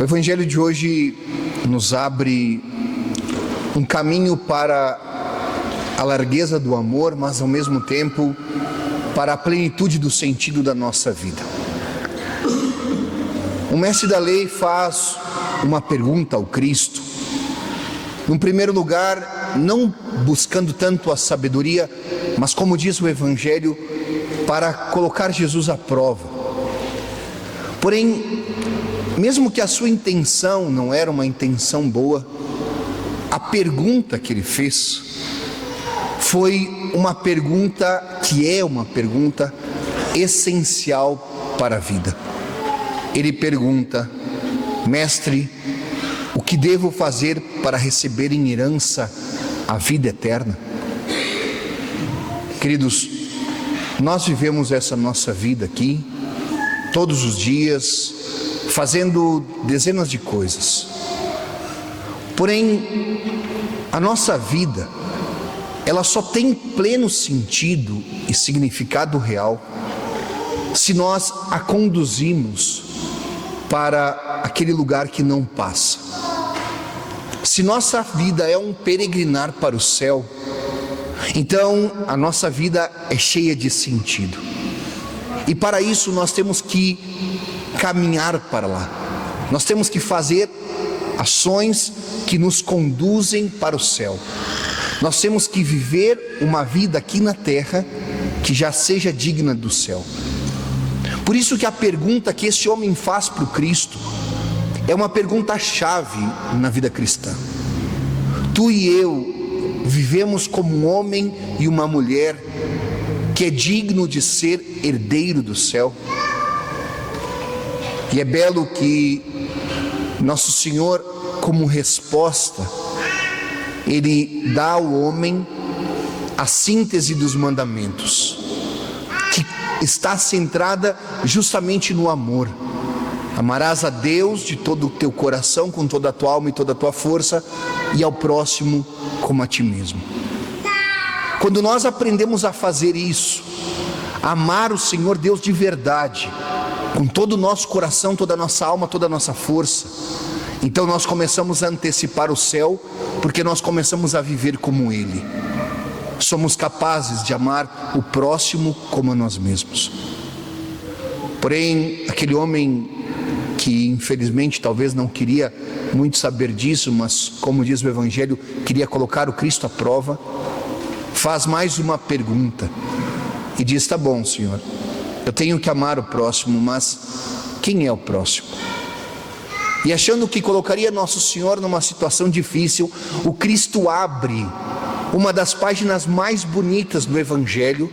O Evangelho de hoje nos abre um caminho para a largueza do amor, mas ao mesmo tempo para a plenitude do sentido da nossa vida. O mestre da lei faz uma pergunta ao Cristo. Num primeiro lugar, não buscando tanto a sabedoria, mas como diz o Evangelho, para colocar Jesus à prova. Porém, mesmo que a sua intenção não era uma intenção boa, a pergunta que ele fez foi uma pergunta que é uma pergunta essencial para a vida. Ele pergunta: Mestre, o que devo fazer para receber em herança a vida eterna? Queridos, nós vivemos essa nossa vida aqui, todos os dias, fazendo dezenas de coisas. Porém, a nossa vida, ela só tem pleno sentido e significado real se nós a conduzimos para aquele lugar que não passa. Se nossa vida é um peregrinar para o céu, então a nossa vida é cheia de sentido. E para isso nós temos que caminhar para lá. Nós temos que fazer ações que nos conduzem para o céu. Nós temos que viver uma vida aqui na terra que já seja digna do céu. Por isso que a pergunta que esse homem faz para o Cristo é uma pergunta-chave na vida cristã. Tu e eu vivemos como um homem e uma mulher que é digno de ser herdeiro do céu. E é belo que Nosso Senhor, como resposta, Ele dá ao homem a síntese dos mandamentos, que está centrada justamente no amor. Amarás a Deus de todo o teu coração, com toda a tua alma e toda a tua força, e ao próximo como a ti mesmo. Quando nós aprendemos a fazer isso, a amar o Senhor Deus de verdade, com todo o nosso coração, toda a nossa alma, toda a nossa força, então nós começamos a antecipar o céu, porque nós começamos a viver como Ele. Somos capazes de amar o próximo como a nós mesmos. Porém, aquele homem que infelizmente talvez não queria muito saber disso, mas como diz o Evangelho, queria colocar o Cristo à prova, faz mais uma pergunta e diz: tá bom, Senhor, eu tenho que amar o próximo, mas quem é o próximo? E achando que colocaria Nosso Senhor numa situação difícil, o Cristo abre uma das páginas mais bonitas do Evangelho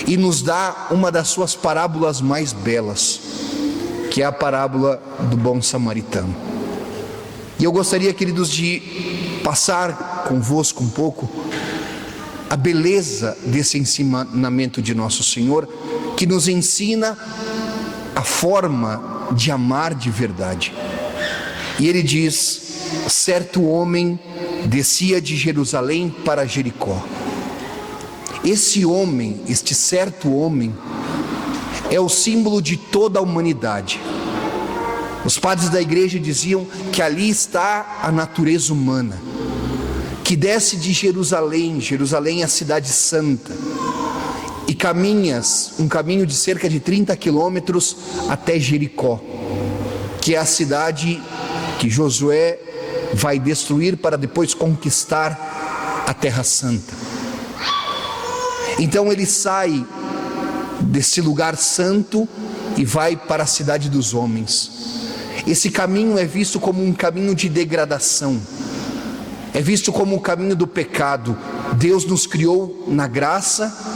e nos dá uma das suas parábolas mais belas, que é a parábola do bom samaritano. E eu gostaria, queridos, de passar convosco um pouco a beleza desse ensinamento de Nosso Senhor, que nos ensina a forma de amar de verdade. E ele diz: certo homem descia de Jerusalém para Jericó. Esse homem, este certo homem, é o símbolo de toda a humanidade. Os padres da igreja diziam que ali está a natureza humana, que desce de Jerusalém. Jerusalém é a cidade santa, e caminhas um caminho de cerca de 30 quilômetros até Jericó, que é a cidade que Josué vai destruir para depois conquistar a Terra Santa. Então ele sai desse lugar santo e vai para a cidade dos homens. Esse caminho é visto como um caminho de degradação, é visto como o caminho do pecado. Deus nos criou na graça,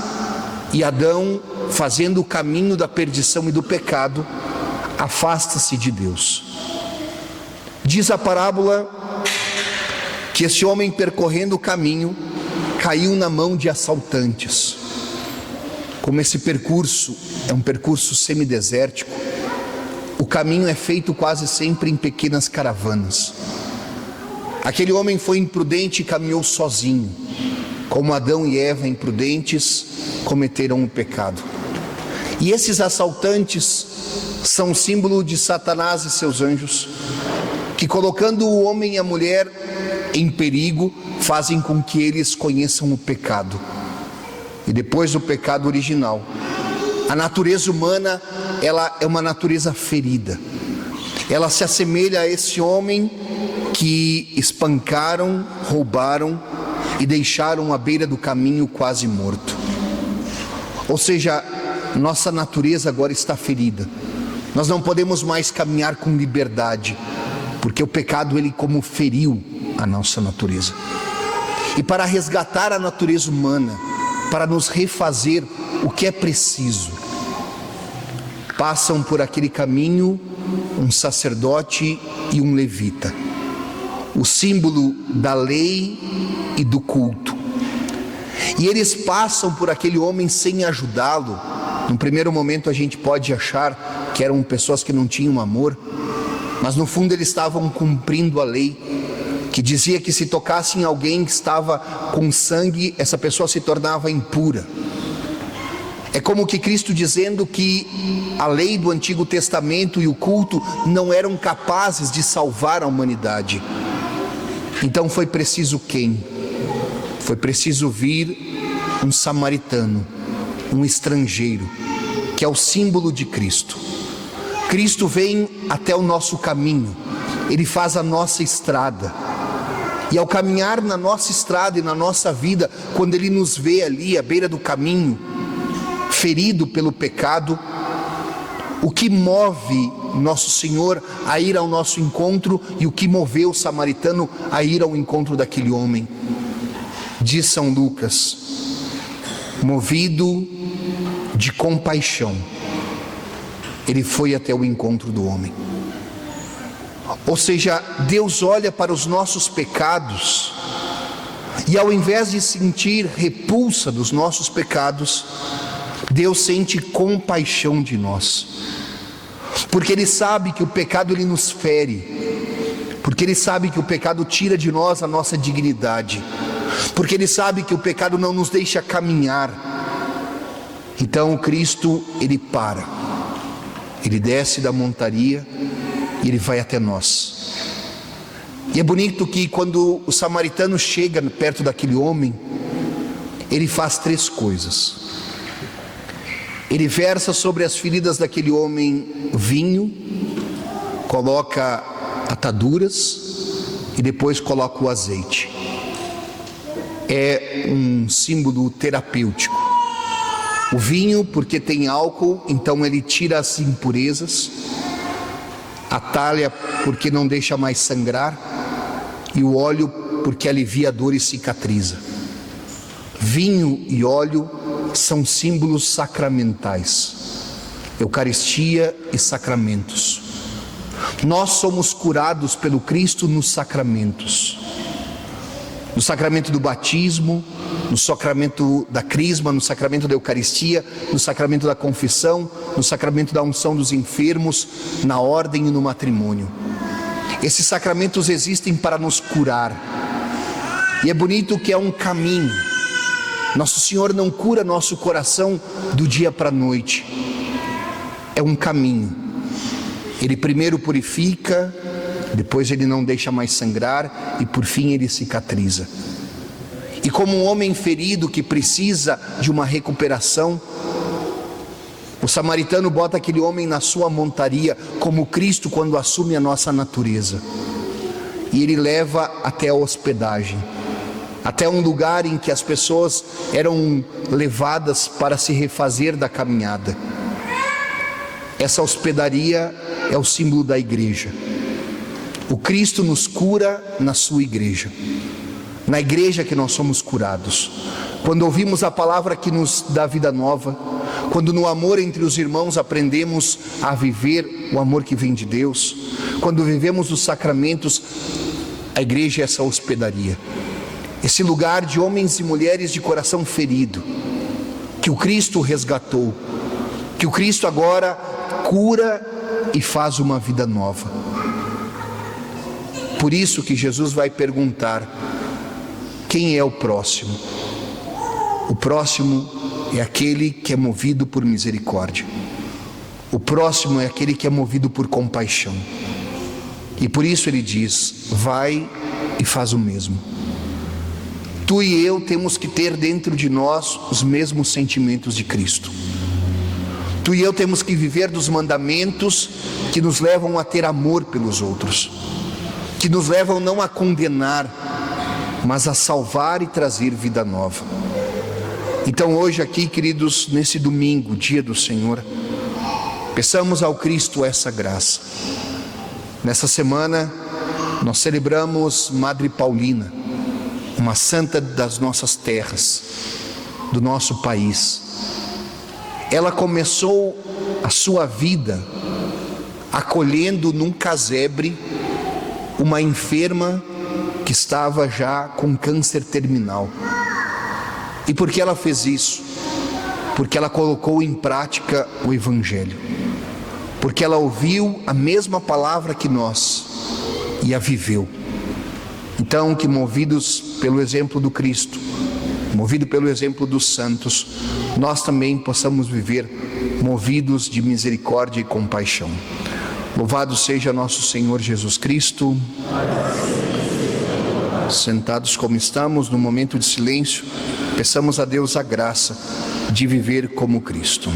e Adão, fazendo o caminho da perdição e do pecado, afasta-se de Deus. Diz a parábola que esse homem, percorrendo o caminho, caiu na mão de assaltantes. Como esse percurso é um percurso semidesértico, o caminho é feito quase sempre em pequenas caravanas. Aquele homem foi imprudente e caminhou sozinho. Como Adão e Eva, imprudentes, cometeram o pecado. E esses assaltantes são símbolo de Satanás e seus anjos, que colocando o homem e a mulher em perigo, fazem com que eles conheçam o pecado. E depois do pecado original, a natureza humana, ela é uma natureza ferida. Ela se assemelha a esse homem que espancaram, roubaram e deixaram à beira do caminho quase morto. Ou seja, nossa natureza agora está ferida. Nós não podemos mais caminhar com liberdade, porque o pecado, ele como feriu a nossa natureza. E para resgatar a natureza humana, para nos refazer, o que é preciso? Passam por aquele caminho um sacerdote e um levita, o símbolo da lei e do culto. E eles passam por aquele homem sem ajudá-lo. No primeiro momento a gente pode achar que eram pessoas que não tinham amor, mas no fundo eles estavam cumprindo a lei, que dizia que se tocasse em alguém que estava com sangue, essa pessoa se tornava impura. É como que Cristo dizendo que a lei do Antigo Testamento e o culto não eram capazes de salvar a humanidade. Então foi preciso quem? Foi preciso vir um samaritano, um estrangeiro, que é o símbolo de Cristo. Cristo vem até o nosso caminho, Ele faz a nossa estrada. E ao caminhar na nossa estrada e na nossa vida, quando Ele nos vê ali à beira do caminho, ferido pelo pecado, o que move nosso Senhor a ir ao nosso encontro e o que moveu o samaritano a ir ao encontro daquele homem? Diz São Lucas, movido de compaixão, ele foi até o encontro do homem. Ou seja, Deus olha para os nossos pecados e ao invés de sentir repulsa dos nossos pecados, Deus sente compaixão de nós, porque Ele sabe que o pecado ele nos fere, porque Ele sabe que o pecado tira de nós a nossa dignidade, porque Ele sabe que o pecado não nos deixa caminhar. Então Cristo, Ele para, Ele desce da montaria e Ele vai até nós. E é bonito que quando o samaritano chega perto daquele homem, ele faz três coisas. Ele versa sobre as feridas daquele homem vinho, coloca ataduras e depois coloca o azeite. É um símbolo terapêutico. O vinho, porque tem álcool, então ele tira as impurezas. A talha, porque não deixa mais sangrar. E o óleo, porque alivia a dor e cicatriza. Vinho e óleo são símbolos sacramentais, Eucaristia e sacramentos. Nós somos curados pelo Cristo nos sacramentos, no sacramento do batismo, no sacramento da crisma, no sacramento da Eucaristia, no sacramento da confissão, no sacramento da unção dos enfermos, na ordem e no matrimônio. Esses sacramentos existem para nos curar, e é bonito que é um caminho. Nosso Senhor não cura nosso coração do dia para a noite, é um caminho. Ele primeiro purifica, depois Ele não deixa mais sangrar e por fim Ele cicatriza. E como um homem ferido que precisa de uma recuperação, o samaritano bota aquele homem na sua montaria, como Cristo quando assume a nossa natureza, e Ele leva até a hospedagem, até um lugar em que as pessoas eram levadas para se refazer da caminhada. Essa hospedaria é o símbolo da igreja. O Cristo nos cura na sua igreja, na igreja que nós somos curados. Quando ouvimos a palavra que nos dá vida nova, quando no amor entre os irmãos aprendemos a viver o amor que vem de Deus, quando vivemos os sacramentos, a igreja é essa hospedaria, esse lugar de homens e mulheres de coração ferido, que o Cristo resgatou, que o Cristo agora cura e faz uma vida nova. Por isso que Jesus vai perguntar: quem é o próximo? O próximo é aquele que é movido por misericórdia. O próximo é aquele que é movido por compaixão. E por isso ele diz: vai e faz o mesmo. Tu e eu temos que ter dentro de nós os mesmos sentimentos de Cristo. Tu e eu temos que viver dos mandamentos que nos levam a ter amor pelos outros, que nos levam não a condenar, mas a salvar e trazer vida nova. Então hoje aqui, queridos, nesse domingo, dia do Senhor, peçamos ao Cristo essa graça. Nessa semana nós celebramos Madre Paulina, uma santa das nossas terras, do nosso país. Ela começou a sua vida acolhendo num casebre uma enferma que estava já com câncer terminal. E por que ela fez isso? Porque ela colocou em prática o Evangelho, porque ela ouviu a mesma palavra que nós e a viveu. Então, que movidos pelo exemplo do Cristo, movido pelo exemplo dos santos, nós também possamos viver movidos de misericórdia e compaixão. Louvado seja nosso Senhor Jesus Cristo. Sentados como estamos, no momento de silêncio, peçamos a Deus a graça de viver como Cristo.